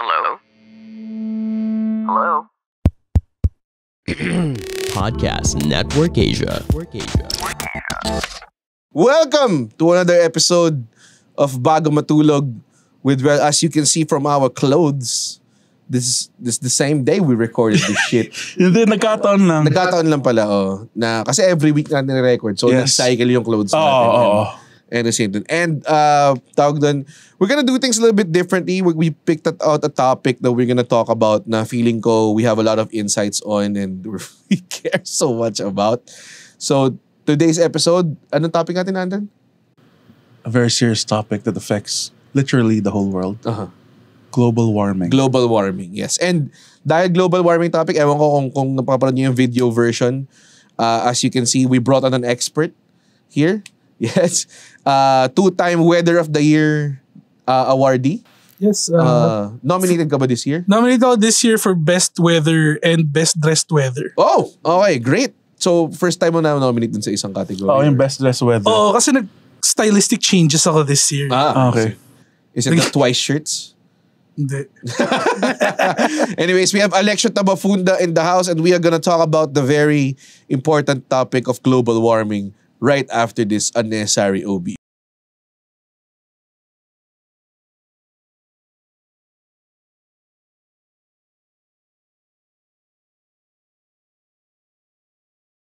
Hello? Hello? Podcast Network Asia. Welcome to another episode of Bago Matulog with, well, as you can see from our clothes, this is the same day we recorded this shit. Hindi, nagkataon lang. Nagkataon lang pala, na kasi every week natin record, so Yes. nag-cycle yung clothes natin. Oo. And the same thing. And tawag doon, we're gonna do things a little bit differently. We picked out a topic that we're gonna talk about na feeling ko we have a lot of insights on and we care so much about. So, today's episode, anong topic natin, Andan? A very serious topic that affects literally the whole world. Uh-huh. Global warming. Global warming, yes. And dahil global warming topic, ewan ko kung napapanood niyo yung video version. As you can see, we brought on an expert here. Yes. Two-time Weather of the Year awardee. Yes. Nominated ka ba this year? Nominated ako this year for Best Weather and Best Dressed Weather. Oh, okay. Great. So, first time mo na nominate dun sa isang category. Oo, yung best dress weather. Oo, kasi stylistic changes ako this year. Okay. Is it the twice shirts? Hindi. Anyways, we have Alexio Tabafunda in the house and we are gonna talk about the very important topic of global warming right after this unnecessary OB.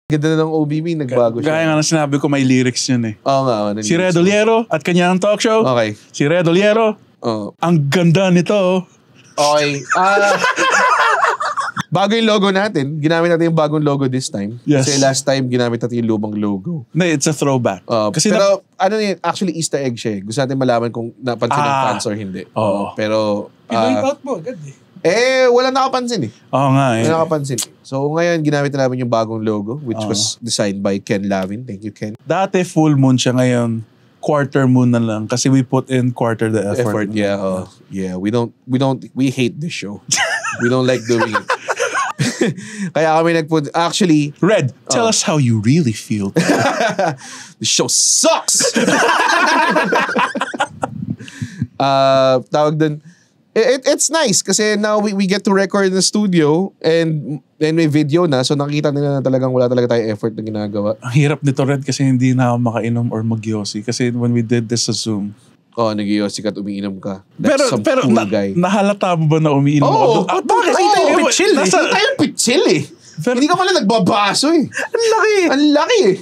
Ganda na ng OBB, nagbago siya. Gaya nga na sinabi ko, may lyrics yun eh. Oo nga. Si Red Oliero at kanyang talk show. Okay. Si Red Oliero, ang ganda nito. Okay. Bago yung logo natin. Ginamit natin yung bagong logo this time. Yes. Kasi last time, ginamit natin yung lumang logo. No, it's a throwback. Kasi pero ano yun, actually Easter egg siya eh. Gusto natin malaman kung napansin ng fans or hindi. Oo. Pero, Pinoy out mo agad eh. wala nakapansin eh. Oo nga eh. Wala nakapansin eh. So ngayon, ginamit na namin yung bagong logo which was designed by Ken Lavin. Thank you, Ken. Dati full moon siya, ngayon quarter moon na lang kasi we put in quarter the effort. Yeah. Yeah. We hate this show. We don't like doing it. Kaya kami actually, Red, tell us how you really feel. the show sucks! Tawag dun, it's nice kasi now we get to record in the studio and may video na, so nakita nila na talagang wala talaga tayong effort na ginagawa. Ang hirap nito, Red, kasi hindi na ako makainom or magyosi. Kasi when we did this sa Zoom, nag-iossi ka at umiinom ka. That's some pero cool guy. nahalata mo ba na umiinom Oo. ako? Bakit? Nakita yung pitchil eh. Nakita yung pitchil eh. Hindi ka pala nagbabaso eh. Ang laki. Ang laki eh.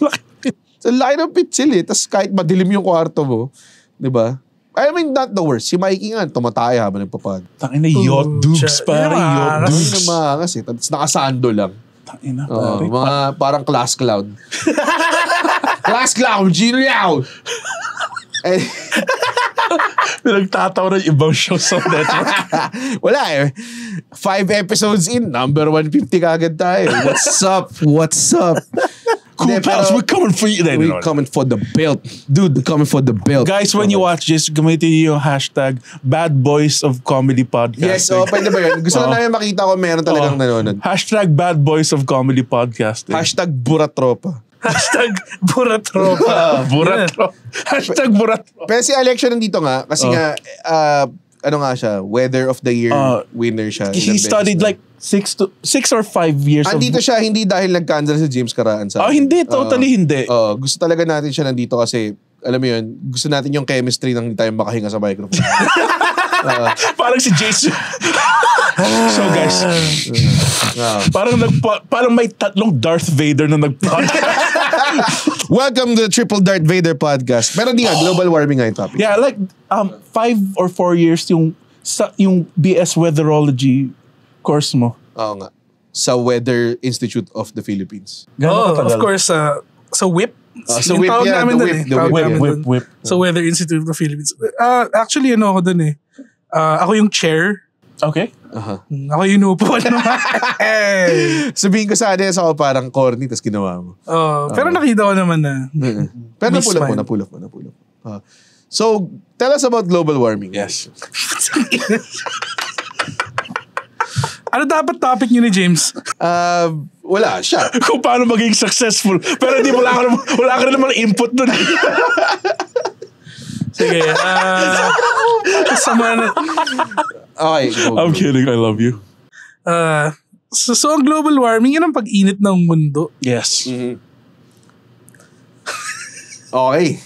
Ang laki ng pitchil eh. Tapos kahit madilim yung kwarto mo, di ba? I mean, not the worst. Si Mikey nga, tumatay habang nagpapad. Tangina, yacht dudes, pare. Yacht Ano dudes. yung mga kasi, tapos nakasando lang. Tangina, pare. Mga parang class cloud. Class cloud, Gino Yao! Pinagtatawa ng ibang show sa network. Wala eh. 5 episodes in, number 150 kagad tayo. What's up? Cool pals, we're coming for you. We're coming for the belt. Dude, we're coming for the belt. Guys, when you watch this, gamitin niyo yung hashtag Bad Boys of Comedy Podcasting. Yes, pwede ba yun? Gusto na namin makita ko meron talagang nanonood. Hashtag Bad Boys of Comedy Podcasting. Hashtag Buratropa. Hashtag Buratropa. Buratropa. Hashtag Buratropa. Pero si Alexio nandito nga, kasi nga, ano nga siya, Weather of the Year winner siya. He studied like 6 or 5 years andito siya, hindi dahil nag-cancel si James Karaan sa hindi, totally hindi. Gusto talaga natin siya nandito kasi, alam mo yun, gusto natin yung chemistry nang hindi tayo makahinga sa microphone. Parang si Jason. So guys, parang may tatlong Darth Vader na nag-podcast. Welcome to the Triple Darth Vader podcast. Pero di nga, global warming nga yung topic. Yeah, like 5 or 4 years yung BS Weatherology course mo. Oo nga. Sa Weather Institute of the Philippines. Of course, sa WIP. Sa WIP, yeah. The Whip. Sa Weather Institute of the Philippines. Actually, ako dun eh. Ako yung chair. Okay. Ako yung inuupuan naman. Sabihin ko sana ako parang corny, tapos ginawa mo. Pero nakita ko naman na. Pero napulap mo. So, tell us about global warming. Yes. Ano dapat topic niyo ni James? Wala siya. Kung paano maging successful. Pero hindi wala ka na naman input dun. Sige. Sama na. Okay, go. I'm kidding. I love you. So ang global warming, yun ang pag-init ng mundo. Yes. Okay.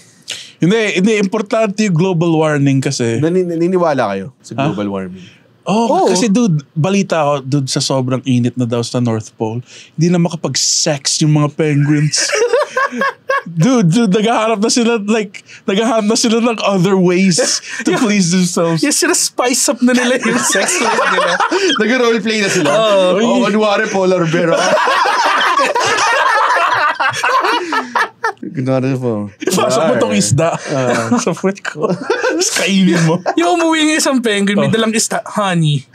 Hindi, importante yung global warming kasi. Naniniwala kayo sa global warming? Oh, kasi dude, balita ko, dude, sa sobrang init na daw sa North Pole, hindi na makapag-sex yung mga penguins. dude, naghahanap na sila ng other ways to please themselves. Yes, sina-spice up na nila yung sex life nila. Nag-roleplay na sila. Kunwari polar bear. Kunwari po. Ipasok mo tong isda sa foot ko. Tapos kainin mo. Yung umuwi ng isang penguin, may dalang isda, honey.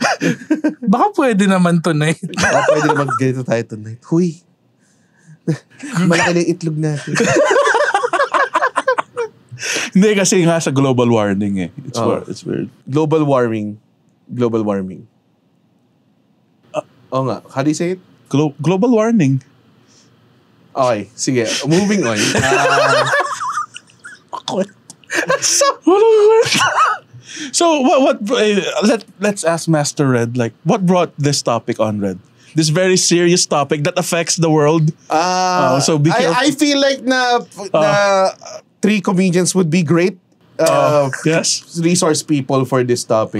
Baka pwede naman tonight. Baka pwede naman ganito tayo tonight. Huy. Malaki na yung itlog natin. Hindi kasi nga sa global warming eh. It's weird. Global warming. nga. How do you say it? Global warming. Okay, sige. Moving on. So what let's ask Master Red, like, what brought this topic on, Red? This very serious topic that affects the world. So be careful. I feel like na three comedians would be great. Yes. Resource people for this topic.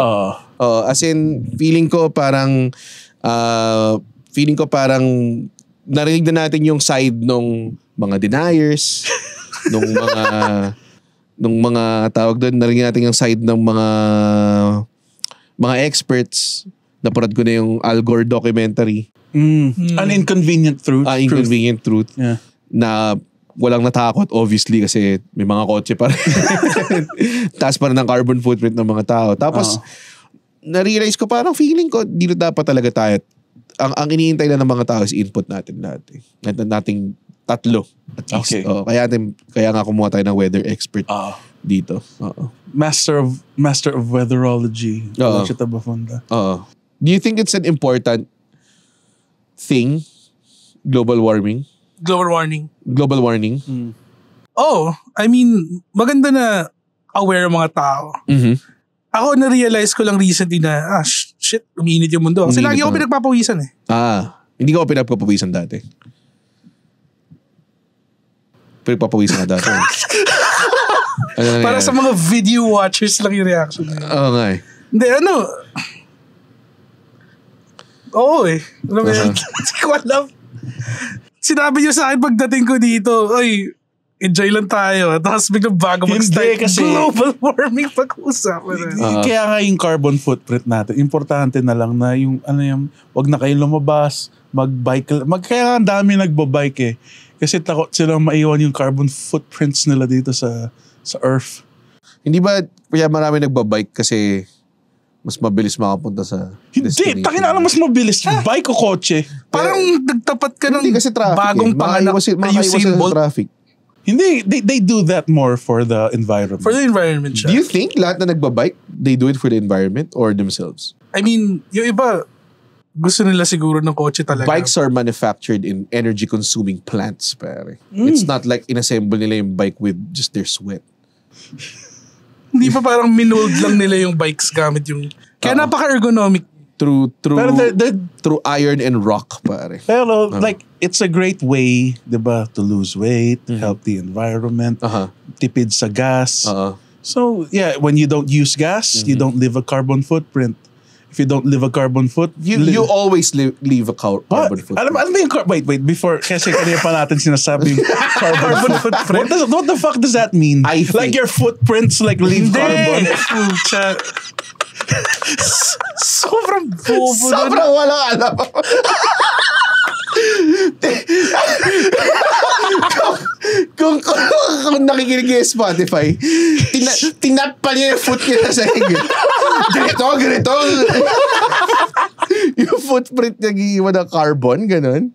As in, feeling ko parang narinig na natin yung side nung mga deniers, nung mga tawag doon, narinig natin yung side ng mga experts. Napanood ko na yung Al Gore documentary. An inconvenient truth. Inconvenient truth. Yeah. Na walang natakot, obviously, kasi may mga kotse pa rin. Taas pa rin ang carbon footprint ng mga tao. Tapos, na-realize ko, parang feeling ko, dito dapat talaga tayo. Ang iniintay na ng mga tao is input natin lahat. Nating tatlo. At least. Okay. Kaya nga kumuha tayo ng weather expert dito. Master of weatherology. Chita Bafunda. Do you think it's an important thing? Global warming? Global warming. I mean, maganda na aware ang mga tao. Ako na-realize ko lang recently na, shit, umiinit yung mundo. Kasi lagi ako pinagpapawisan eh. Hindi ko pinagpapawisan dati. Pinagpapawisan ka dati. Para sa mga video watchers lang yung reaction. Oo nga eh. Hindi, Oo eh. Alam mo yan? Hindi ko alam. Sinabi niyo sa akin pagdating ko dito, enjoy lang tayo. Tapos biglang bago mag-start kasi global warming pag-usapan. Kaya nga yung carbon footprint natin, importante na lang na yung, wag na kayo lumabas, mag-bike. Kaya nga ang dami nagbabike eh. Kasi takot silang maiwan yung carbon footprints nila dito sa Earth. Hindi ba kaya marami nagbabike kasi mas mabilis makapunta sa destination? Hindi, takin na mas mabilis. Bike o kotse. Parang nagtapat ka ng kasi traffic, bagong panganak na Usain Bolt. Traffic. Hindi, they do that more for the environment. For the environment siya. Do you think lahat na nagbabike, they do it for the environment or themselves? I mean, yung iba, gusto nila siguro ng kotse talaga. Bikes are manufactured in energy-consuming plants, pare. It's not like inassemble nila yung bike with just their sweat. Hindi pa parang minold lang nila yung bikes gamit yung... Kaya napaka-ergonomic. Through Pero iron and rock, pare. Pero like, it's a great way, diba, to lose weight, help the environment, tipid sa gas. So, yeah, when you don't use gas, you don't leave a carbon footprint. If you don't leave a carbon footprint... You always leave a carbon footprint. Alam mo yung... Wait, before, kasi kanina pa natin sinasabi yung carbon footprint. What the fuck does that mean? Like your footprints like leave carbon? Sobrang bobo. Sobrang walang alam. kung nakikinig yung Spotify, tinap pa niya yung foot niya sa higit. Ganito. Yung footprint niya giiwan ng carbon, ganun.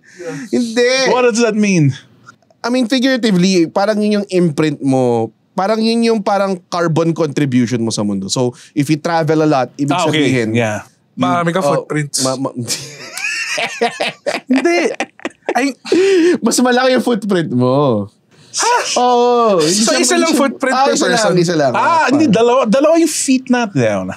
Hindi. What does that mean? I mean, figuratively, parang yun yung imprint mo. Parang yun yung parang carbon contribution mo sa mundo. So, if you travel a lot, ibig sabihin, yeah. Marami ka footprints. Hindi. Mas malaki yung footprint mo. Oh, So, isa lang footprint per person? Isa lang. Hindi, dalawa yung feet natin.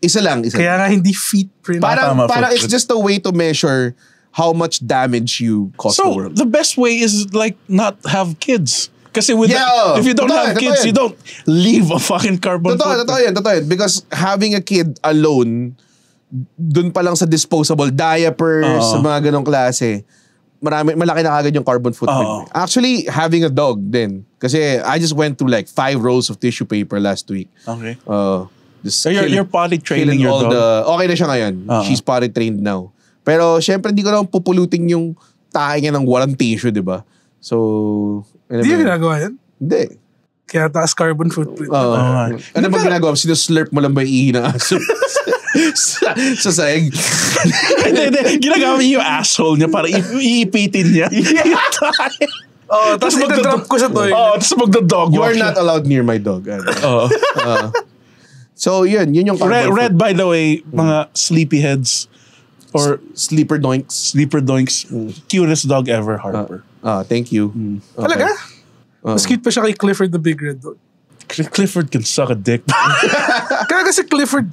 Isa lang. Kaya nga hindi feet print. Parang footprint. it's just a way to measure how much damage you cause the So, world. the best way is like not have kids. Kasi if you don't have kids, you don't leave a fucking carbon footprint. Totoo yan. Because having a kid alone, dun pa lang sa disposable diapers, sa mga ganong klase, malaki na kagad yung carbon footprint. Actually, having a dog din. Kasi I just went through like 5 rolls of tissue paper last week. Okay. So you're potty training your dog? Okay na siya ngayon. She's potty trained now. Pero syempre, hindi ko naman pupulutin yung tae niya ng walang tissue, di ba? So, Hindi yung ginagawa yan? Hindi. Kaya taas carbon footprint. Ano ba ginagawa? Sinuslurp mo lang ba yung ihi ng aso? sa sahig. Hindi. Ginagawa niya yung asshole niya para iipitin niya. Tapos magdadrop ko sa toilet. Tapos magdadog walk. You are not allowed near my dog. So, yun yung carbon Red, by the way, mga sleepyheads or sleeper doinks. Cutest dog ever, Harper. Thank you. Okay. Talaga? Mas cute pa siya kay Clifford the Big Red Dog. Clifford can suck a dick. Kaya kasi Clifford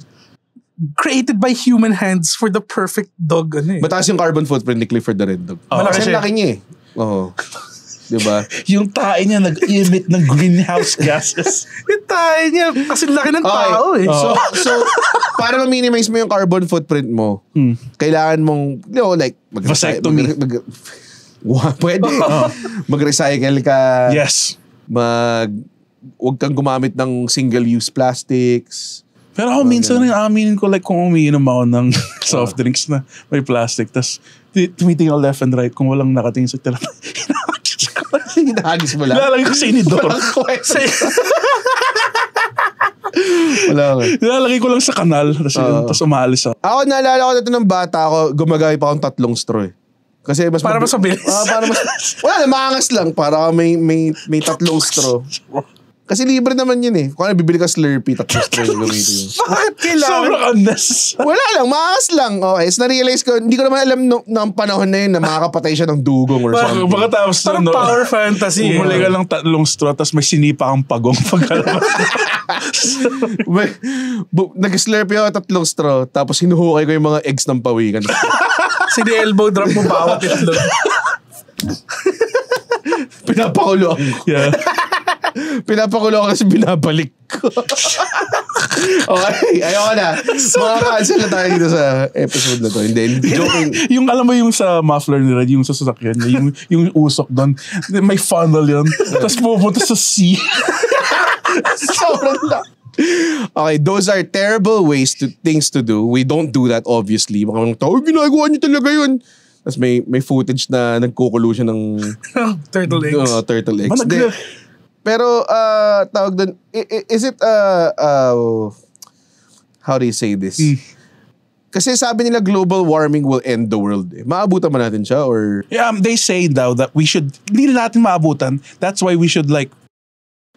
created by human hands for the perfect dog. Mataas yung carbon footprint ni Clifford the Red Dog. Malaki Kasi siya. laki niya eh. Oo. Diba? Yung tae niya nag-emit ng greenhouse gases. Yung tayo niya, kasi laki ng tao eh. So, para ma-minimize mo yung carbon footprint mo, kailangan mong, like, vasectomy. Pwede. Mag-recycle ka. Yes. Huwag kang gumamit ng single-use plastics. Pero ako minsan rin aminin ko like kung umiinom ako ng soft drinks na may plastic tas tumitingin left and right kung walang nakatingin sa tela. Hinahagis mo lang. Lalagay ko sa inidor. Lalagay ko lang sa kanal tas umaalis ako. Ako naalala ko dito ng bata ako, gumagamit pa akong 3 straw eh. Kasi mas Para mas mabilis. wala na, maangas lang para may 3 straw. Kasi libre naman yun eh. Kung ano, bibili ka Slurpee, 3 straw yung gamitin yun. Bakit kailangan? Sobrang unnecessary. Wala lang, maangas lang. Okay, so na-realize ko, hindi ko naman alam ng panahon na yun na makakapatay siya ng dugong or something. Baka tapos Parang power fantasy. Umuli ka lang 3 straw tas may sinipa kang pagong pagkalabas. Nag-slurpee ako 3 straw, tapos hinuhukay ko yung mga eggs ng pawikan. Sini-elbow drop mo bawat itlog. Pinapakulo ako. Yeah. Pinapakulo ako kasi binabalik ko. Okay, ayoko na. Makaka-cancel na tayo dito sa episode na to. Hindi, joking. Yung alam mo yung sa muffler nila, yung sa sasakyan niya, yung usok doon, may funnel yun. Tapos pupunta sa sea. Sobrang lang. Okay, those are terrible things to do. We don't do that, obviously. Mga tao, ginagawa niyo talaga yun. Tapos may footage na nagkukulo siya ng Turtle eggs. Turtle eggs. Pero, tawag doon, is it, how do you say this? Kasi sabi nila global warming will end the world. Maabutan ba natin siya or? Yeah, they say daw that we should, hindi natin maabutan. That's why we should like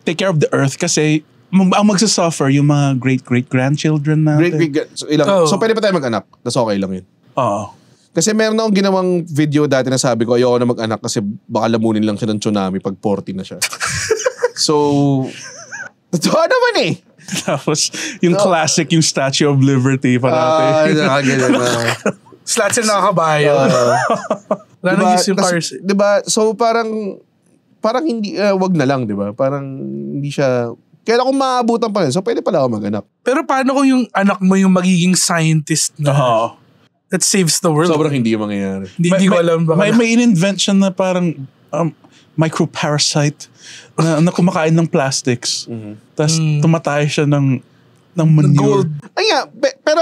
take care of the earth kasi ang magsasuffer yung mga great-grandchildren natin. So pwede pa tayo mag-anak? That's okay lang yun. Oo. Kasi meron akong ginawang video dati na sabi ko ayoko na mag-anak kasi baka lamunin lang siya ng tsunami pag 40 na siya. So, totoo naman eh. Tapos, yung classic, yung Statue of Liberty parati. Nakagalan na. Slats yung nakakabayo. Wala nang use yung cars. Diba? So, parang hindi, wag na lang, diba? Parang hindi siya, kaya kung maabutan pa rin, so pwede pala ako mag-anak. Pero paano kung yung anak mo yung magiging scientist na that saves the world? Sobrang hindi yung mangyayari. Hindi ko alam. May in-invention na parang microparasite na kumakain ng plastics. Tapos tumatay siya ng manure. Ay nga, pero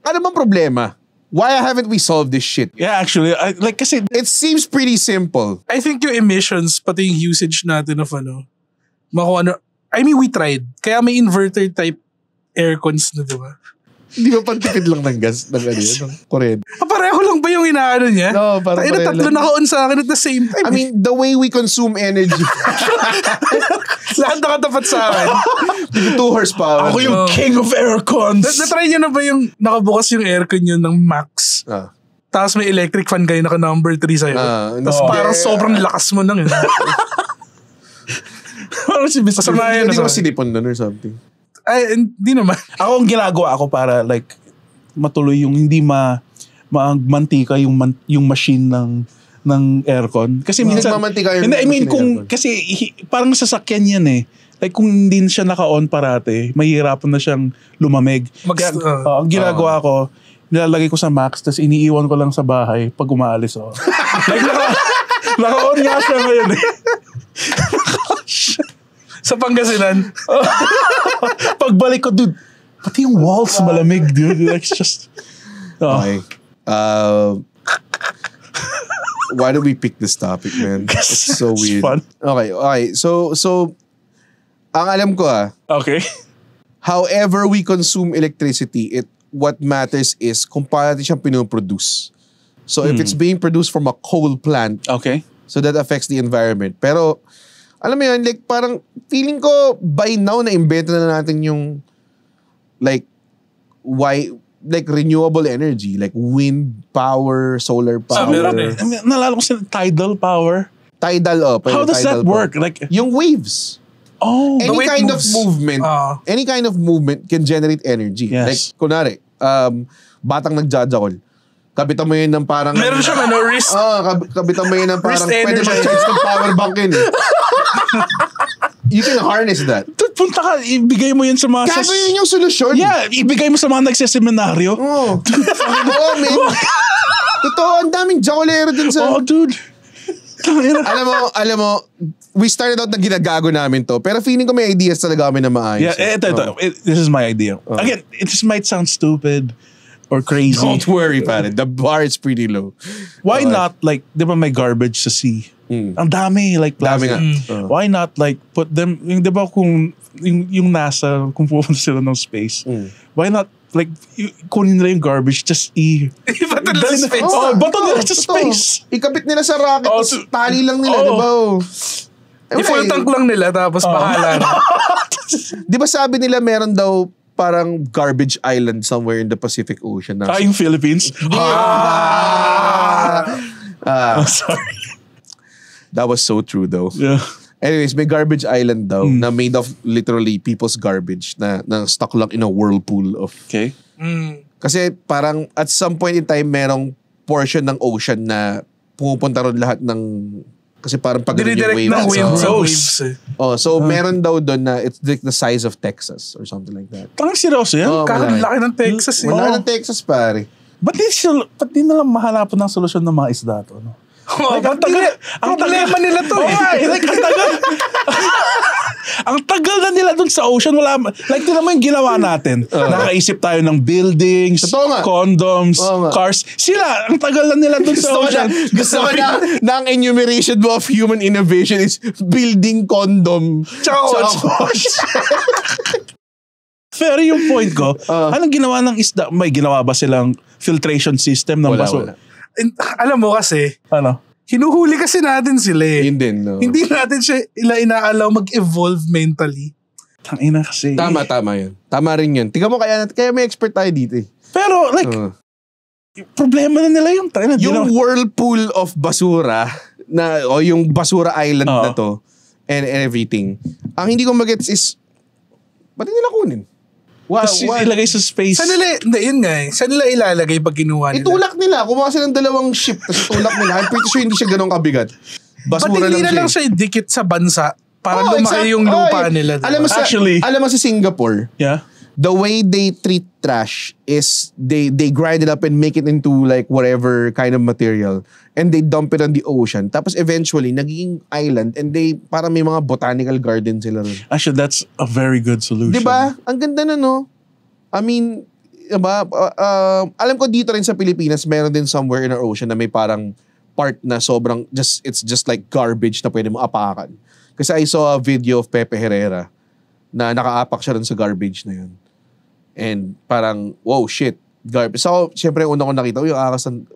ano bang problema? Why haven't we solved this shit? Yeah, actually, kasi it seems pretty simple. I think yung emissions, pati yung usage natin of I mean, we tried. Kaya may inverter type aircons na, diba? Hindi ba pantipid lang ng gas? Ng kuryente? Pareho lang ba yung inaano niya? No, parang pareho lang. Tatlo naka-on sa akin at the same time. I mean, the way we consume energy. Lahat nakatapat sa akin. 2 horsepower. Ako yung king of aircons. Na-try nyo na ba yung nakabukas yung aircon yun ng max? Tapos may electric fan kayo naka number 3 sa'yo. Tapos parang sobrang lakas mo lang. Parang si Mr. Masama yan. Hindi ko sinipon nun or something. Ay, hindi naman. Ako ang ginagawa ko para like matuloy yung hindi mantika yung machine ng aircon. Kasi minsan Nagmamantika yung hindi, I mean machine ng kung aircon. kasi parang sasakyan yan eh. Like kung hindi siya naka-on parate, mahihirapan na siyang lumamig. Ang ginagawa ko, nilalagay ko sa max tapos iniiwan ko lang sa bahay pag umaalis ako. Like naka-on nga siya ngayon eh. Sa Pangasinan. Pagbalik ko, dude, pati yung walls malamig, dude. Like, it's just... Okay. Why do we pick this topic, man? It's so It's weird. fun. Okay. So, ang alam ko Okay. however we consume electricity, what matters is kung paano natin siyang pinoproduce. So, if it's being produced from a coal plant, Okay. so that affects the environment. Pero, alam mo yun, like, parang feeling ko by now na-invento na natin yung like renewable energy, like wind power, solar power. meron eh. I mean, nalala ko sila, tidal power. Tidal up. How does that work? Like, Yung waves. oh. Any way it kind of moves. movement, any kind of movement can generate energy. Yes. Like, kunwari, batang nagjajakol. Kabitan mo yun ng parang... Meron siya wrist. Kabitan mo yun ng parang Wrist pwede energy. mag-charge ng power bank yun eh. You can harness that. Dude, punta ka, ibigay mo yun sa mga... Kaso yun yung solusyon. Yeah, ibigay mo sa mga nagseseminaryo. Oo. Oo, man. Totoo, ang daming jacolero dun sa... Oh, dude. alam mo, we started out na ginagago namin to, pero feeling ko may ideas talaga kami na maayos. Yeah, ito. This is my idea. Again, it just might sound stupid or crazy. Don't worry, pare. The bar is pretty low. Why not, like, di ba may garbage sa sea? Ang dami, like, Dami plastic. nga. Why not, like, put them, yung, di ba kung, yung NASA, kung pupunta sila ng space, why not, like, kunin nila yung garbage, just Bato nila sa space. bato nila sa totoo. space. Ikabit nila sa rocket, Oh, tapos tali lang nila, di ba? I-full tank lang nila, tapos bahala na. Di ba sabi nila meron daw parang garbage island somewhere in the Pacific Ocean? Yung Philippines. Sorry. That was so true though. Yeah. Anyways, may garbage island daw na made of literally people's garbage na stuck lang in a whirlpool of... Okay. Kasi parang at some point in time, merong portion ng ocean na pumupunta ron lahat ng... Kasi parang pag yung Dinidirect wave. ng wind sa gross. waves eh. Oh, so meron daw doon na it's like the size of Texas or something like that. Tangang seryoso yan? Oh, Kahit malaki. laki ng Texas eh. Wala ng Texas, pare. Ba't di na lang mahanapan ng solusyon ng mga isda to? No? Like, ang problema nila to eh. Like, ang tagal na nila dun sa ocean. Wala, like, tinan mo yung ginawa natin. Nakaisip tayo ng buildings, Totoo nga. condoms, Oo nga. cars. Sila, ang tagal na nila dun sa ocean. Gusto ko na ang enumeration mo of human innovation is building condom. Tsaka Pero yung point ko, anong ginawa ng isda? May ginawa ba silang filtration system ng Wala, basura? Alam mo kasi, Ano? hinuhuli kasi natin sila eh. Yun din, no? Hindi natin siya inaalaw mag-evolve mentally. Tangina kasi. Tama yun. Tama rin yun. Tingnan mo, kaya may expert tayo dito eh. Pero like, problema na nila yung tayo. Yung whirlpool of basura o yung basura island na to and everything. Ang hindi ko magets is ba't nila kunin? Tapos ilagay sa space. Saan nila, hindi, yun nga eh. Saan nila ilalagay pag kinuha nila? Itulak nila. Kumuha sila ng dalawang ship tapos itulak nila. I'm pretty sure hindi siya ganun kabigat. Ba't Basura hindi na lang siya. siya idikit sa bansa para Oh, lumaki yung lupa nila? Diba? Alam mo sa Singapore, Yeah. the way they treat trash is they grind it up and make it into like whatever kind of material and they dump it on the ocean. Tapos eventually, naging island and parang may mga botanical garden sila rin. Actually, that's a very good solution. Diba? Ang ganda na, no? I mean, diba? Alam ko dito rin sa Pilipinas, meron din somewhere in our ocean na may parang part na sobrang, it's just like garbage na pwede mo apakan. Kasi I saw a video of Pepe Herrera na nakaapak siya rin sa garbage na yun. And parang, wow, shit. Garbage. So, syempre, una ko nakita, yung akas ng,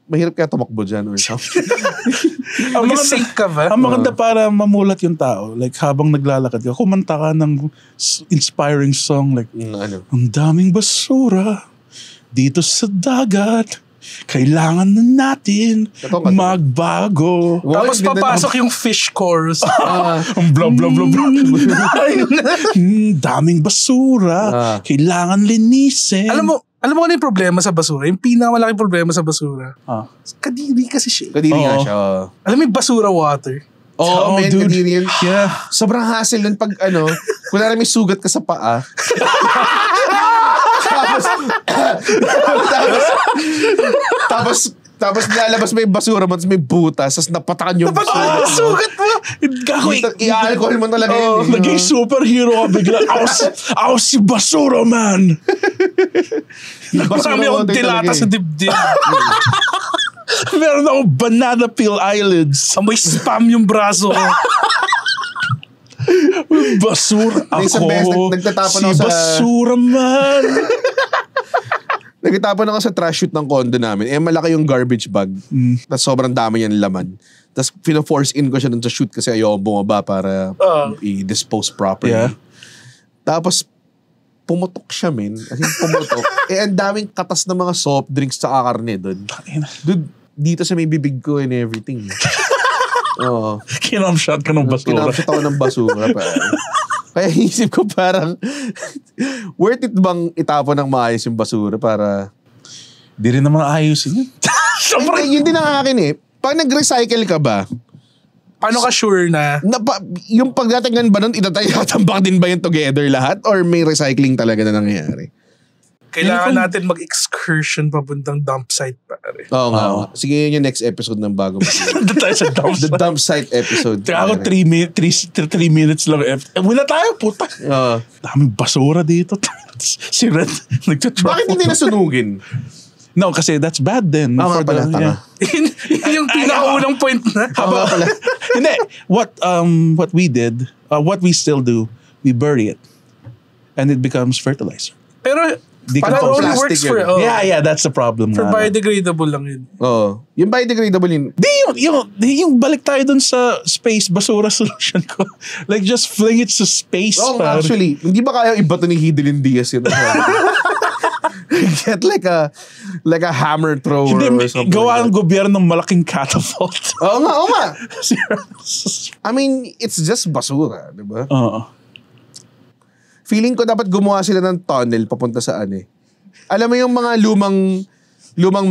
mahirap kaya tumakbo dyan or something. Mag-sink ka ba? Ang maganda para mamulat yung tao, like habang naglalakad ka, kumanta ka ng inspiring song, like, ang daming basura dito sa dagat. Kailangan na natin magbago. Tapos papasok yung fish chorus. Ang blah blah blah blah. Daming basura. Kailangan linisin. Alam mo ano yung problema sa basura? Yung pinakamalaking problema sa basura. Kadiri kasi siya. Kadiri nga siya. Alam mo yung basura water? Oh, man, dude. kadiri yan. Yeah. Sobrang hassle nun pag kunwari may sugat ka sa paa. Tapos nilalabas may basura mo, tapos may butas, tapos napatakan yung sugat mo! I-alcohol mo talaga yun. Naging superhero ka bigla. Ako si basura, man! Marami akong dilata sa dibdib. Meron akong banana peel eyelids. Amoy spam yung braso ko. Basura ako. Nagtatapon si ako sa... basura, man! Nagtatapon ako sa trash chute ng condo namin. Malaki yung garbage bag. Tapos sobrang dami yan laman. Tapos pina-force in ko siya dun sa chute kasi ayoko bumaba para i-dispose properly. Yeah. Tapos pumutok siya, men. As in, pumutok. Ang daming katas ng mga soft drinks sa karne dun. Dude, dito sa may bibig ko and everything. Oo. Kinamshot ka ng basura. Kinamshot ako ng basura. Kaya isip ko parang worth it bang itapon ng maayos yung basura para... Di rin naman ayusin yun. Yun din ang akin eh. Pag nag-recycle ka ba, paano ka sure na yung pagdatingnan ba nun, itatambak din ba yung together lahat? Or may recycling talaga na nangyayari? kailangan natin mag-excursion papuntang dump site, pare? Oo nga. Sige, yun yung next episode ng bago. Doon tayo sa dump site. The dump site episode. Kaya ako 3 minutes lang. Wala tayo, puta. Daming basura dito. Si Red, nagtatrap. Bakit hindi nasunugin? No, kasi that's bad then. Oo nga pala, tama. Yung pinakaunang point na. Oo nga pala. Hindi. What we did, what we still do, we bury it. And it becomes fertilizer. Pero, Di that ka only plastic works for, yun. Yeah, that's the problem. for biodegradable lang yun. Oo. Yung biodegradable yun. Yung balik tayo dun sa space basura solution ko. Like, just fling it to space. Oo, actually, hindi ba kaya iba to ni Hidilyn Diaz yun? Get like a hammer thrower or something. Gawa ng gobyerno ng malaking catapult. Oo nga. I mean, it's just basura, di ba? Oo. Feeling ko dapat gumawa sila ng tunnel papunta sa Alam mo yung mga lumang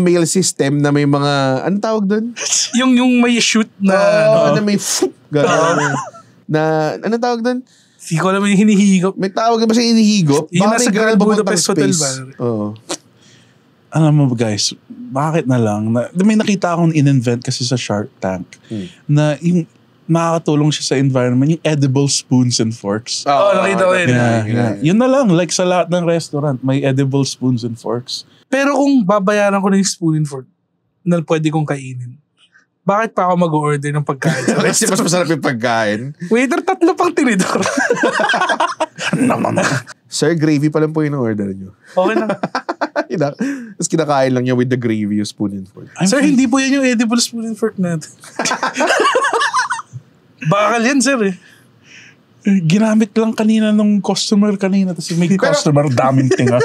mail system na may mga, anong tawag doon? yung may shoot na, na may gano'n. Anong tawag doon? Hindi ko alam yung hinihigop. May tawag ba sa hinihigop? Yung nasa Grand Budapest Hotel ba? Oo. Alam mo guys, bakit na lang? May nakita akong in-invent kasi sa Shark Tank na yung makakatulong siya sa environment, yung edible spoons and forks. Nakita ko yun. Yeah. Yun na lang, like sa lahat ng restaurant, may edible spoons and forks. Pero kung babayaran ko na yung spoon and fork na pwede kong kainin, bakit pa ako mag-order ng pagkain? Kasi mas masarap yung pagkain. Waiter, 3 pang tinidor. Sir, gravy pa lang po yung order nyo. Okay na. Tapos kinakain lang niya with the gravy, yung spoon and fork. Sir, hindi po yan yung edible spoon and fork natin. Bakal yan, sir eh. Ginamit lang kanina nung customer kanina tapos may customer daming tinga.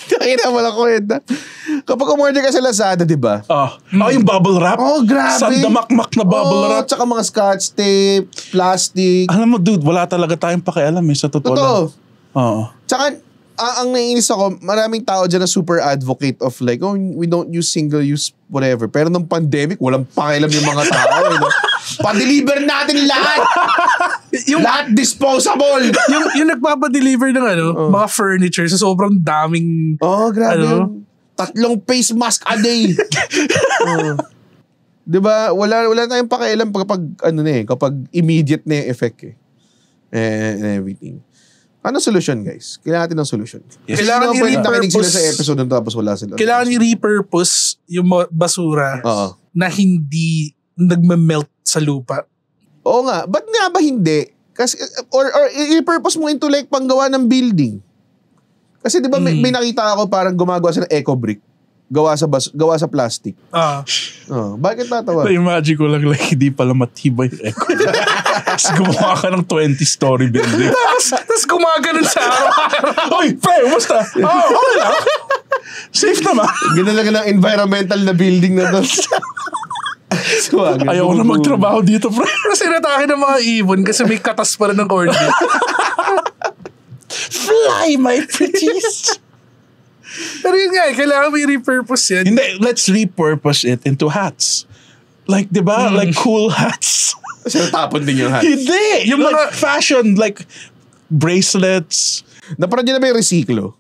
Kaya wala ko yun. Kapag umorder ka sa Lazada, di ba? Yung bubble wrap. Oh, grabe. Sandamakmak na bubble wrap. Tsaka mga scotch tape, plastic. Alam mo, dude, wala talaga tayong pakialam sa totoo lang. Oo. Tsaka, ang naiinis ako, maraming tao dyan na super advocate of like, we don't use single-use whatever. Pero nung pandemic, walang pakialam yung mga tao. Pa-deliver natin lahat! Lahat disposable! yung nagpapadeliver ng mga furniture sa sobrang daming... Grabe. 3 face mask a day. Diba? Wala tayong pakialam kapag immediate na yung effect and everything. Ano solution, guys? Kailangan natin ng solution. Yes. Kailangan nakinig sila sa episode nun tapos wala sila. Kailangan i-repurpose yung basura na hindi nagme-melt sa lupa. Oo nga. Ba't nga ba hindi? Kasi, or i-repurpose mo into like panggawa ng building. Kasi di ba may nakita ako parang gumagawa sila eco-brick. gawa sa plastic. Bakit tatawa? Na-imagine ko lang like hindi pala matibay yung echo. Tapos gumawa ka ng 20-story building. Tapos gumaganon sa araw-araw. Oy, pre, basta. Okay lang. Safe naman. Ginalaga ng environmental na building na doon. Ayaw ko na magtrabaho dito, pre. Kasi natake ng mga ibon kasi may katas pa rin ng corn beef. Fly, my pretties. Pero yun nga, kailangan may repurpose yan. Hindi, let's repurpose it into hats. Like, di ba? Like cool hats. Kasi natapon din yung hat. Hindi! Yung like fashion, like bracelets. Naparad nyo na ba yung resiklo?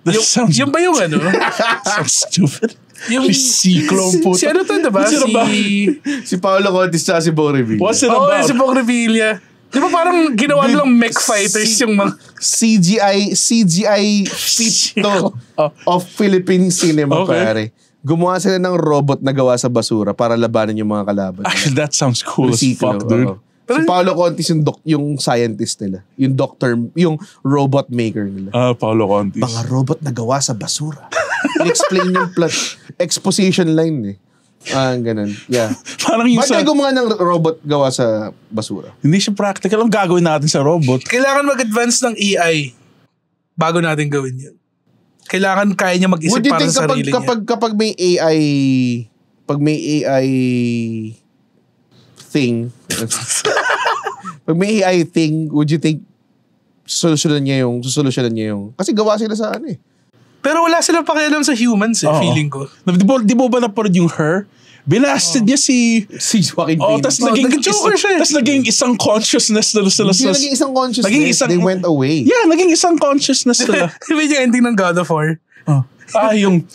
That sounds... Yung ba yung ano? sounds stupid. Yung resiklo po. Si ano to, diba? Si Paolo Contis at si Bong Revilla. What's it about? Si Bong Revilla. Di ba parang ginawa nilang mech fighters yung mga... CGI fit to of Philippine cinema, pare. Gumawa sila ng robot na gawa sa basura para labanan yung mga kalaban. Actually, that sounds cool as fuck, dude. Si Paolo Contis yung scientist nila. Yung doctor, yung robot maker nila. Paolo Contis. Mga robot na gawa sa basura. In-explain yung plot. Exposition line ganun. Yeah. Parang yung Ba't gumawa ng robot gawa sa basura? Hindi siya practical. Ang gagawin natin sa robot? Kailangan mag-advance ng AI bago natin gawin yun. Kailangan kaya niya mag-isip para sa sarili niya. Kapag may AI, thing, pag may AI thing, would you think susolusyonan niya yung, kasi gawa sila sa ano eh. Pero wala silang pakialam sa humans feeling ko. Di mo ba napanood yung Her? Binasted niya si Joaquin Phoenix. Tapos naging Joker siya. Tapos naging isang consciousness na sila. Hindi naging isang consciousness. They went away. Yeah, naging isang consciousness sila. Diba yung ending ng God of War? Yung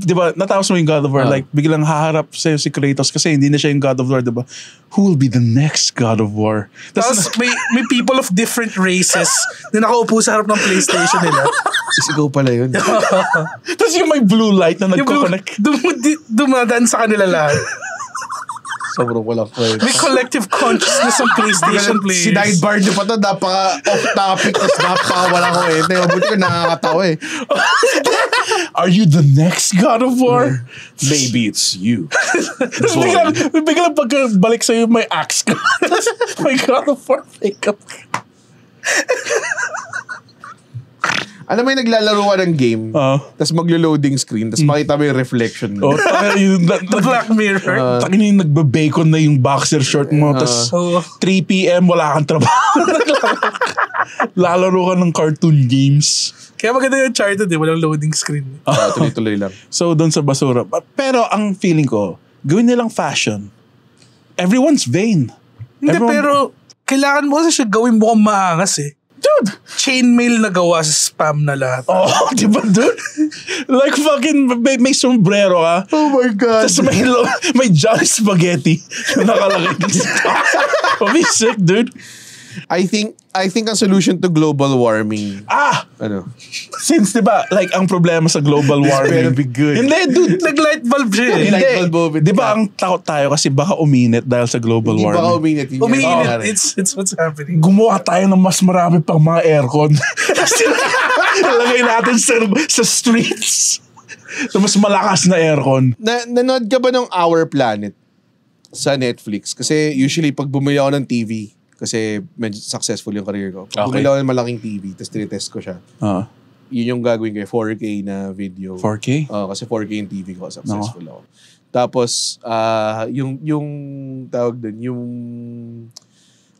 di ba, natapos mo yung God of War, like, biglang haharap sa'yo si Kratos kasi hindi na siya yung God of War, di ba? Who will be the next God of War? Tapos may people of different races na nakaupo sa harap ng PlayStation nila. Ikaw pala yun. Tapos yung may blue light na nagko-connect. Dumadaan sa kanila lahat. Sobrang walang kwento. May collective consciousness ng PlayStation players. Sidebar nyo pa to, napaka-off-topic, tapos napaka-walang kwento. Mabuti ko nakakatawa eh. Are you the next God of War? Maybe it's you. Tapos biglang pagkabalik sa'yo, may axe ka. May God of War makeup. Alam mo yung naglalaro ka ng game, tapos maglo-loading screen, tapos makita mo yung reflection mo. The Black Mirror. Takin yung nagbe-bacon na yung boxer short mo, tapos 3 p.m. wala kang trabaho. Lalaro ka ng cartoon games. Kaya maganda yung Uncharted walang loading screen. Tuloy-tuloy lang. So, doon sa basura. Pero ang feeling ko, gawin nilang fashion. Everyone's vain. Hindi, pero kailangan mo kasi siya gawin mo kang maangas eh. Dude! Chainmail na gawa sa spam na lahat. Di ba, dude? Like fucking may sombrero ka. Oh my God. Tapos may Johnny Spaghetti na nakalagay. Be sick, dude. I think ang solution to global warming. Ano? Since diba, like ang problema sa global warming. Better be good. Hindi, dude. Nag-light bulb siya eh. Light bulb moment. Diba ang takot tayo kasi baka uminit dahil sa global Hindi warming. baka uminit. Uminit. It's what's happening. Gumawa tayo ng mas marami pang mga aircon. Lagay natin sa streets. So mas malakas na aircon. Nanood ka ba ng Our Planet sa Netflix? Kasi usually pag bumili ako ng TV, kasi medyo successful yung career ko. Pag bumili ako ng malaking TV, tapos tinitest ko siya. Yun yung gagawin ko, 4K na video. 4K? Kasi 4K yung TV ko, successful ako. Tapos, yung tawag dun, yung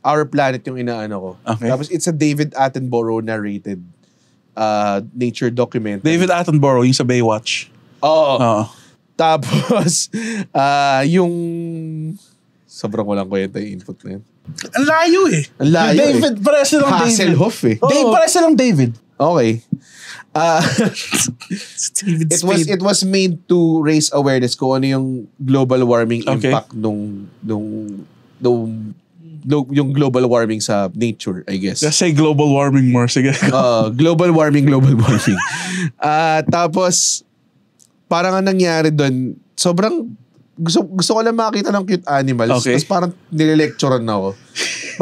Our Planet yung inaano ko. Okay. Tapos, it's a David Attenborough narrated nature documentary. David Attenborough, yung sa Baywatch. Oo. Tapos, yung... Sobrang walang kwenta yung input na yun. Ang layo eh. Ang layo David, pares silang David. Hasselhoff eh. Pares silang David. Okay. Steven Spade. It was made to raise awareness kung ano yung global warming impact nung yung global warming sa nature, I guess. Just say global warming more. Sige. Global warming. Tapos, parang ang nangyari doon, sobrang gusto ko lang makita ng cute animals. Okay. Tapos parang nililecturean na ako.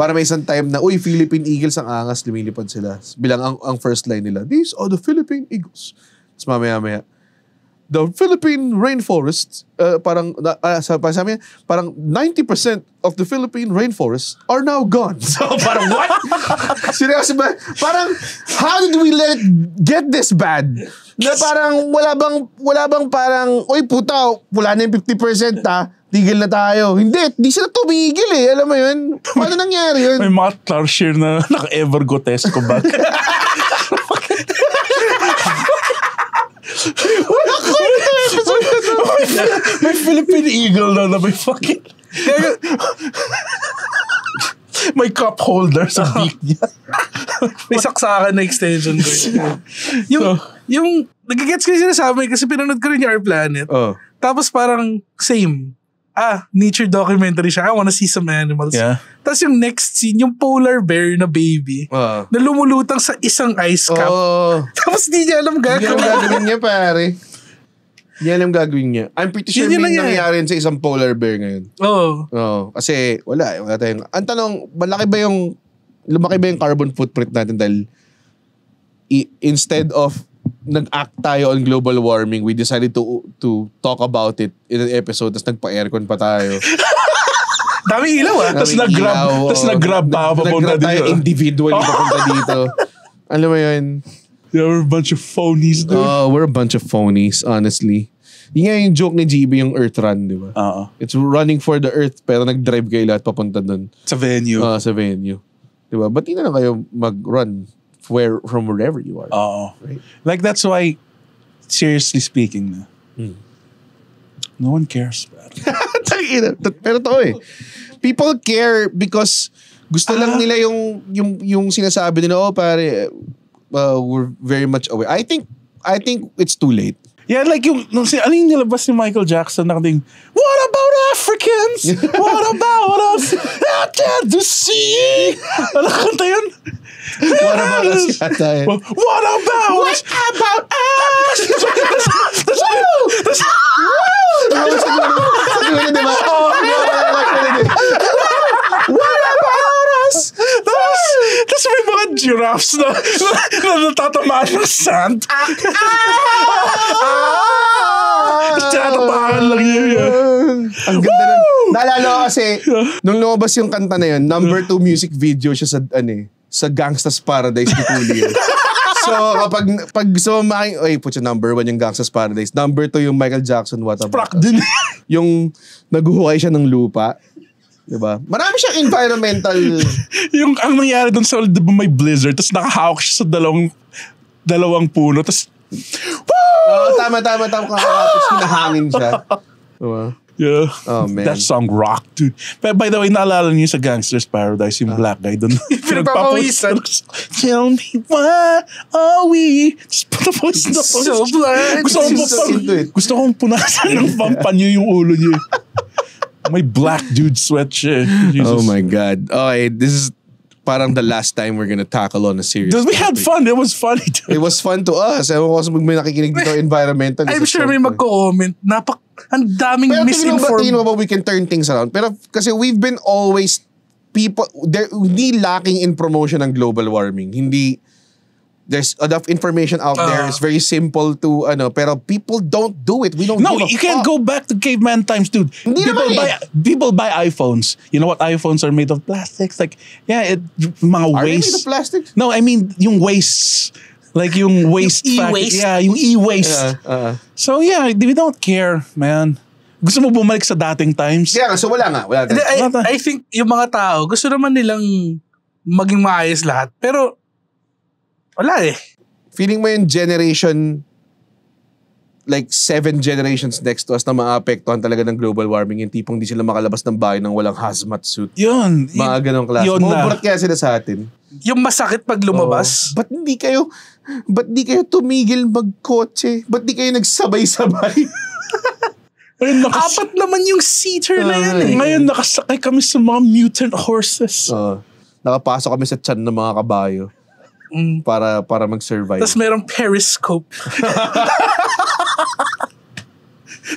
Para may isang time na, Philippine Eagles ang angas, lumilipad sila. Bilang ang first line nila, these are the Philippine Eagles. Tapos mamaya, the Philippine rainforest, parang 90% of the Philippine rainforests are now gone. So parang what? Seryoso ba? Parang how did we let it get this bad? Na parang wala bang parang, oy puta, wala na yung 50% tigil na tayo. Hindi sila tumigil eh. Alam mo yun? Paano nangyari yun? May mga tarsier na naka-Evergotesco bag. Wala ko yung episode na to. May Philippine Eagle na may fucking... may cup holder sa beak niya. May saksakan na extension ko. yung nagigets ko yung sinasabi kasi pinanood ko rin yung Our Planet. Tapos parang same. Nature documentary siya. I wanna see some animals. Yeah. Tapos yung next scene, yung polar bear na baby na lumulutang sa isang ice cap. Tapos di niya alam gagawin niya, pare. Di alam gagawin niya. I'm pretty sure may nangyayari sa isang polar bear ngayon. Kasi wala tayong... Ang tanong, lumaki ba yung carbon footprint natin dahil instead of nag-act tayo on global warming, we decided to talk about it in an episode, tapos nagpa-aircon pa tayo. Dami ilaw Tapos nag-grab pa papunta dito. Tayo individually papunta dito. Alam mo yun? Yeah, we're a bunch of phonies, dude. We're a bunch of phonies, honestly. Yung nga yung joke ni GB, yung Earth Run, di ba? It's running for the Earth, pero nag-drive kayo lahat papunta dun. Sa venue. Sa venue. Di ba? Ba't di na lang kayo mag-run from wherever you are? Right? Like, that's why, seriously speaking, no one cares. Pero to people care because gusto lang nila yung sinasabi nila, pare, we're very much aware. I think it's too late. Yeah, like yung nilabas ni Michael Jackson na kating, what about Africans? What about us out there to see? Ano kanta yun? What about us yata yun? What about us? What about us? Tapos may mga giraffes na natatamaan ng sand. Tatamaan lang yun. Ang ganda nun. Naalala ko kasi, nung lumabas yung kanta na yun, number 2 music video siya sa Gangsta's Paradise ni Coolio. So, pag gusto mo putya, number 1 yung Gangsta's Paradise. Number 2 yung Michael Jackson, What About Us. Yung naguhukay siya ng lupa. Diba? Marami siyang environmental... yung ang nangyari dun sa, diba may blizzard, tapos nakahawak siya sa dalawang puno, tapos... Tama. Tapos hinahangin siya. Diba? Yeah. Oh, man. That song rocked, dude. But by the way, naalala niyo sa Gangster's Paradise, yung black guy dun. Pinagpapawisan. Tell me why are we... So blind. Gusto kong punasan ng pampanyo yung ulo niyo. May black dude sweat siya. Oh my God. Okay, this is parang the last time we're gonna tackle on a serious topic. We had fun. It was funny. It was fun to us. Ewan ko kasi may nakikinig dito environmental. I'm sure may magko-comment. Ang daming misinformed. Tingin mo ba we can turn things around? Pero kasi we've been always hindi lacking in promotion ng global warming. Hindi, there's enough information out there. It's very simple to, pero people don't do it. We don't No, you can't go back to caveman times, dude. People buy iPhones. You know what iPhones are made of? Plastics. Like, yeah, mga Are they waste. made of plastic? No, I mean, yung waste. Like yung waste. Yung e-waste? Yeah, yung e-waste. So yeah, we don't care, man. Gusto mo bumalik sa dating times? Yeah, so wala nga. Wala I think yung mga tao, gusto naman nilang maging maayos lahat. Pero, wala Feeling mo yung generation, like 7 generations next to us na maapektuhan talaga ng global warming, yung tipong di sila makalabas ng bahay ng walang hazmat suit. Yun. Mga ganong klase. Maburat kaya sila sa atin. Yung masakit pag lumabas. Ba't di kayo tumigil magkotse? Ba't di kayo nagsabay-sabay? Apat naman yung seater na yan Ngayon nakasakay kami sa mga mutant horses. Nakapasok kami sa tiyan ng mga kabayo. Para mag-survive. Tapos merong periscope.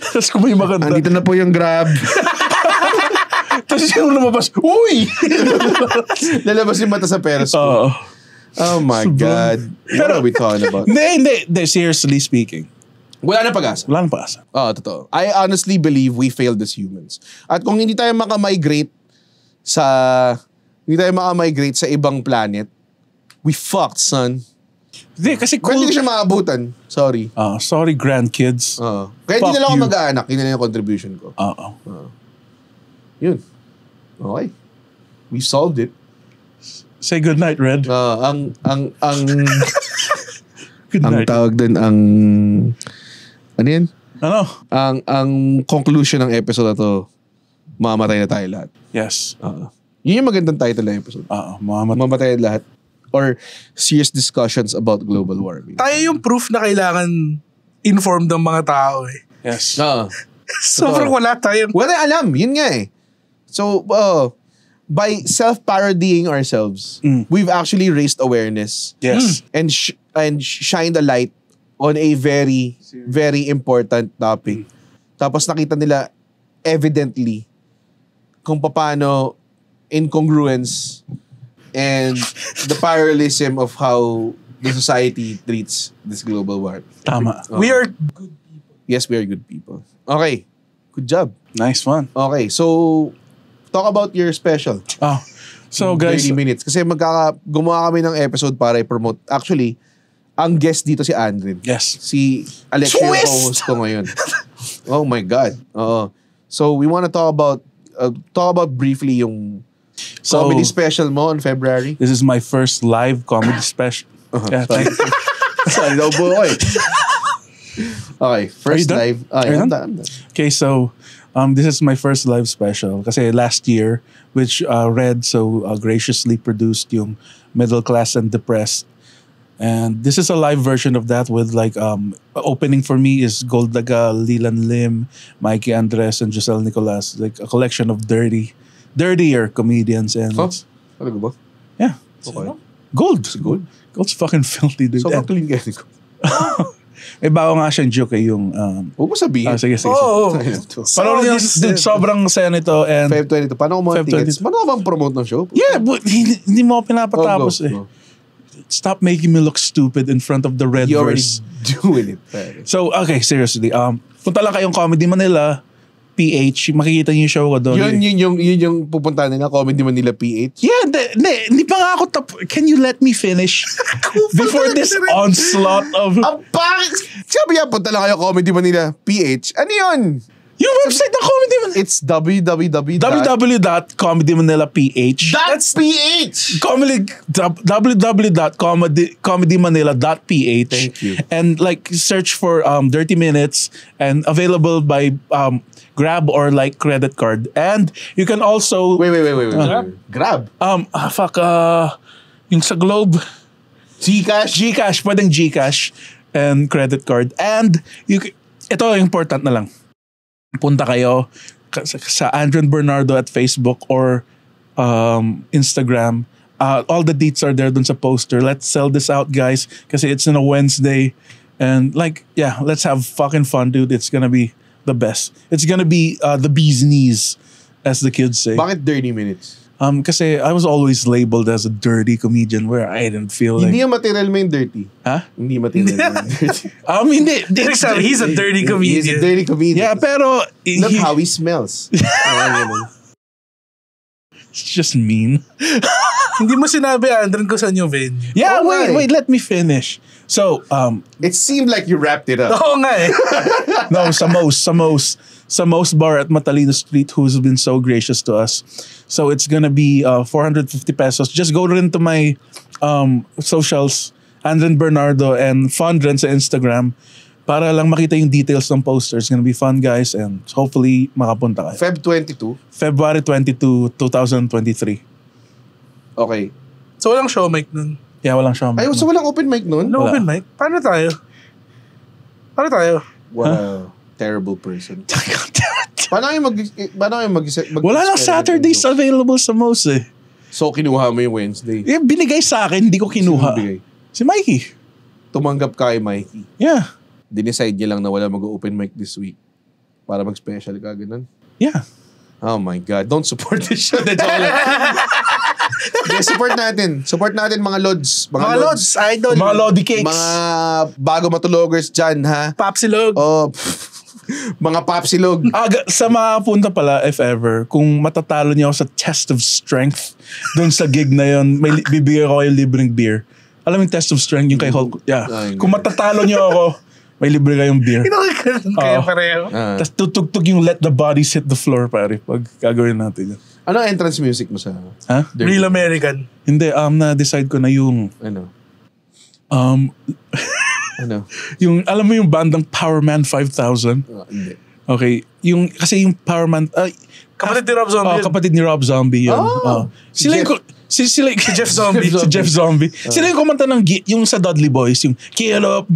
Tapos kung may maganda. Andito na po yung Grab. Tapos yung lumabas, uy! Lalabas yung mata sa periscope. Oh my God. What are we talking about? Hindi. Seriously speaking. Wala na pag-asa. Wala nang pag-asa. Totoo. I honestly believe we failed as humans. At kung hindi tayo makamigrate sa ibang planet, we fucked, son. Hindi, kasi Kung cool. hindi ko siya maabutan, sorry. Sorry, grandkids. Kaya hindi Fuck na lang ako you. mag-aanak. Yun na yung contribution ko. Yun. Okay. We solved it. Say good night, Red. Ang Good night. tawag din, ano yan? Ano? Ang conclusion ng episode na to, mamamatay na tayo lahat. Yes. Yun yung magandang title ng episode. Mamamatay na lahat. Or serious discussions about global warming. Tayo yung proof na kailangan informed ng mga tao eh. Yes. Sobrang wala tayo. Wala alam. Yun nga eh. So, by self-parodying ourselves, we've actually raised awareness. Yes. And shined a light on a very, very important topic. Tapos nakita nila evidently kung paano incongruence and the parallelism of how the society treats this global warming. Tama. We are Yes, we are good people. Okay. Good job. Nice one. Okay, so talk about your special. So guys, 30 minutes. Kasi gumawa kami ng episode para i-promote. Actually, ang guest dito si Andrin. yes. Si Alex yung co-host ko ngayon. Oh my God. So we want to talk about briefly yung So, comedy special mo on February. this is my first live comedy special. Yeah, thank you. Sorry, naubo ko eh. Okay, first done? live. Are you I'm done? done. Okay, so this is my first live special. Kasi last year, which Red so graciously produced yung Middle Class and Depressed. And this is a live version of that with like opening for me is Goldaga, Leland Lim, Mikey Andres, and Giselle Nicolas. Like a collection of dirtier comedians. And it's- Ano ba? yeah. Okay. Gold. Gold? Gold's fucking filthy, dude. So, And, clean ka ko. bago nga siyang joke yung... Huwag mo sabihin. sige. Oo. Panoorin niyo, dude, sobrang saya nito. And Feb 22. Paano ko mga Feb tickets? 22. Paano ko bang promote ng show? yeah, but hindi mo ako pinapatapos Go. Stop making me look stupid in front of the red You already verse. doing it. Pare. So, okay, seriously. Punta lang kayong Comedy Manila, PH, makikita niyo yung show ko doon. Yun yung pupunta nila, Comedy Manila PH. Yeah, hindi pa nga ako Can you let me finish? Before this onslaught of... Ang pangit! Sabi niya, punta lang kayo Comedy Manila PH. Ano yun? yung website ng Comedy Manila. It's www. www.comedymanilaph. That's PH! www.comedymanila.ph. Thank you. And like search for 30 minutes and available by Grab or like credit card. And you can also Wait. Grab. yung sa Globe, Gcash. pwedeng Gcash and credit card. And ito important na lang. Punta kayo sa Andren Bernardo at Facebook or Instagram. All the deets are there dun sa poster. Let's sell this out, guys, kasi it's on a Wednesday. And like, yeah, let's have fucking fun, dude. It's gonna be the best. It's gonna be the bee's knees, as the kids say. Bakit 30 minutes? Kasi I was always labeled as a dirty comedian where I didn't feel like... Hindi yung material mo yung dirty. Ha? Hindi material mo yung dirty. Hindi. Direk sabi, he's a dirty He's a comedian. dirty comedian. Yeah, pero... Look how he smells. It's just mean. Hindi mo sinabi, Andren, kung saan yung venue. Yeah, Oh, wait, let me finish. So, It seemed like you wrapped it up. Oo nga eh. no, sa most bar at Matalino Street, who's been so gracious to us. So it's gonna be 450 pesos. Just go rin to my socials, Andren Bernardo, and Fondren sa Instagram para lang makita yung details ng poster. It's gonna be fun, guys, and hopefully makapunta kayo. Feb 22. February 22, 2023. Okay. So walang show mic nun. Yeah, walang show. Ay, so walang open mic nun? No Wala. open mic? Paano tayo? Wow. Terrible person. Paano kayo Wala lang Saturdays available sa most eh. So, kinuha mo yung Wednesday. Binigay sa akin, hindi ko kinuha. Sino bigay? Si Mikey. Tumanggap ka kay Mikey. Yeah. Dinicide niya lang na wala mag-open mic this week. Para mag-special ka, ganun. Yeah. Oh my God. Don't support this show. That's all. Support natin. Support natin mga Lods. Mga Lods, idol. Mga Lodi Cakes. Mga bago matulogers dyan, ha? Papsilog. Oh, mga papsilog. Sa mga punta pala, if ever, kung matatalo niyo ako sa test of strength doon sa gig na yon, bibigyan ko kayo libreng beer. Alam mo yung test of strength, yung kay Hulk? Yeah. Kung matatalo niyo ako, may libre kayong beer. Pinakagalan kayo pareho. Tapos tutugtog yung Let the Bodies Hit the Floor, pare. Pag gagawin natin yun. Ano entrance music mo sa... Ha? Real American. Hindi, na-decide ko na yung... Ano? Ano? Yung, alam mo yung bandang Powerman 5000? Hindi. Okay. Kasi yung Powerman... Kapatid ni Rob Zombie. Kapatid ni Rob Zombie yun. Sila yung... Si Jeff Zombie. Si Jeff Zombie. Sila yung kumanta ng yung sa Dudley Boys, yung get up,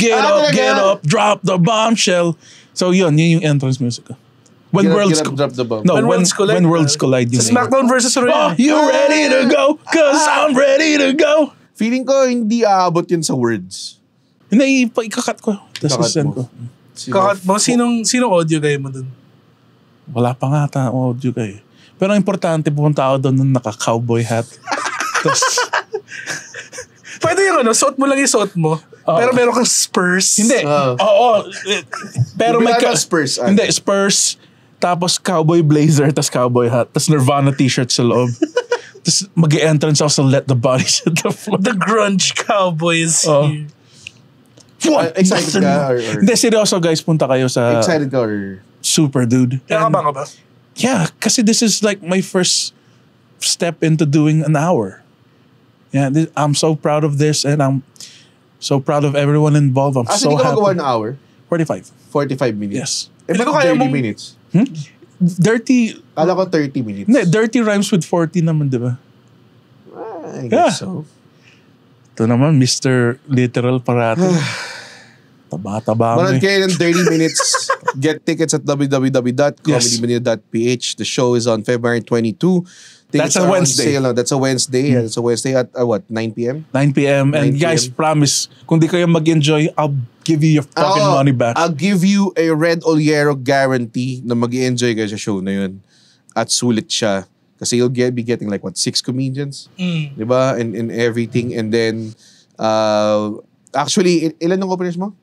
drop the bombshell. So yun yung entrance music. When worlds drop the bomb. No, When Worlds Collide. When Worlds Collide. Sa SmackDown versus Raw. You ready to go? Cause I'm ready to go. Feeling ko hindi aabot yun sa words. Hindi, ikakat ko. Tapos send ko. Kakat mo, sinong audio guy mo dun? Wala pa nga audio kayo. Pero ang importante, pupunta ako doon nung naka-cowboy hat. Tapos, pwede yung suot mo lang yung suot mo. Pero meron kang Spurs. Hindi. Oo. Pero may Spurs. Hindi, Spurs. Tapos cowboy blazer, tapos cowboy hat. Tapos Nirvana t-shirt sa loob. Tapos mag-e-entrance ako sa Let the Bodies Hit the Floor. The grunge cowboys here. Excited ka? Or... Hindi, seryoso guys, punta kayo sa... Excited ka or... Super, dude. Kaya ka ba? Yeah, kasi this is like my first step into doing an hour. Yeah, I'm so proud of this and I'm so proud of everyone involved. I'm so hindi ka happy. magawa ng hour? 45. 45 minutes? Yes. Ba't 30 minutes? Dirty... Kala ko 30 minutes. Hindi, dirty rhymes with 40 naman, di ba? I guess so. Ito naman, Mr. Literal parati. Taba-taba mo Manood kayo ng 30 minutes. Get tickets at www.comedymanila.ph. The show is on February 22. That's a Wednesday. That's a Wednesday. That's a Wednesday at 9 p.m.? 9 p.m. And 9 guys, p.m. promise, kung di kayo mag-enjoy, I'll give you your fucking money back. I'll give you a Red Oliero guarantee na mag-enjoy kayo sa show na yun. At sulit siya. Kasi you'll be getting like 6 comedians? Diba? And everything. And then, actually, ilan ng openers mo?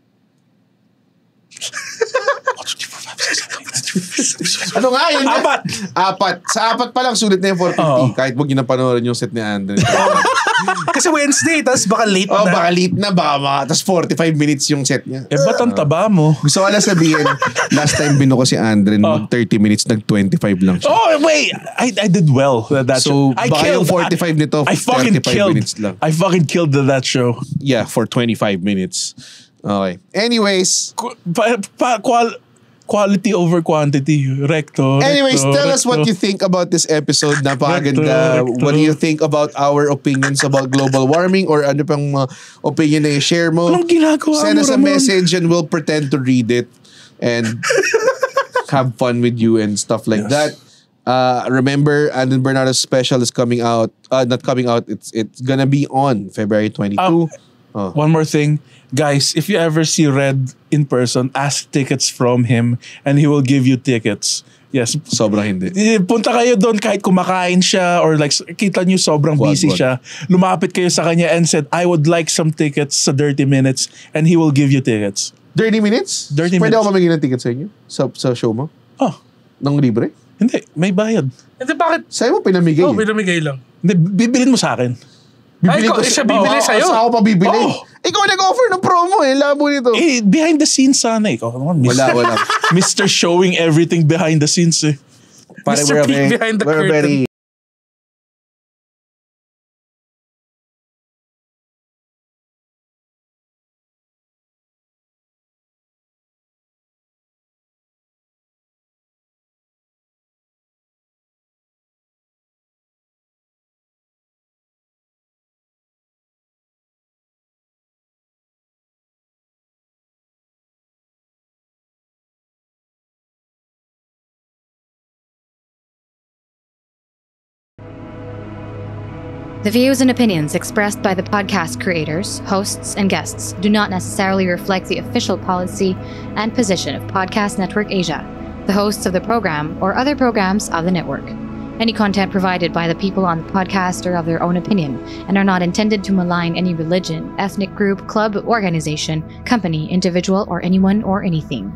Ano nga yun? Apat. Sa apat pa lang sulit na yung 450. Kahit wag yun na panoorin yung set ni Andre. Kasi Wednesday, tapos baka late na. Baka late na. Tapos 45 minutes yung set niya. Ba't ang taba mo? Gusto ko lang sabihin, last time binuko si Andre mag 30 minutes, nag 25 lang siya. Oh, wait! I did well that So, show. baka yung 45 nito, I fucking 35 minutes lang. I fucking killed that show. Yeah, for 25 minutes. Okay. Anyways. Quality over quantity. Recto. Anyways, tell us what you think about this episode. Napakaganda. Recto. What do you think about our opinions about global warming or ano pang opinion na i-share mo? Anong ginagawa Send mo, us a Ramon? message and we'll pretend to read it and have fun with you and stuff like that. Remember, Andon Bernardo's special is coming out. Not coming out. It's gonna be on February 22. One more thing. Guys, if you ever see Red in person, ask tickets from him and he will give you tickets. Yes. Sobrang hindi. Punta kayo doon kahit kumakain siya or like kita nyo sobrang busy siya. Lumapit kayo sa kanya and said, I would like some tickets sa 30 minutes and he will give you tickets. 30 minutes? 30 Pwede minutes. ako mamigay ng tickets sa inyo? Sa show mo? Oh. Nang libre? Hindi, may bayad. Hindi, bakit? Sa'yo mo pinamigay. Pinamigay lang. Hindi, bibilin mo sa akin. Siya bibili sa'yo. Saan ako pa bibili? Oh. Ikaw nag-offer ng promo Labo nito. Behind the scenes sana ikaw. Wala. Mr. Showing everything behind the scenes Parang Mr. Peek behind the curtain. The views and opinions expressed by the podcast creators, hosts, and guests do not necessarily reflect the official policy and position of Podcast Network Asia, the hosts of the program, or other programs of the network. Any content provided by the people on the podcast are of their own opinion and are not intended to malign any religion, ethnic group, club, organization, company, individual, or anyone or anything.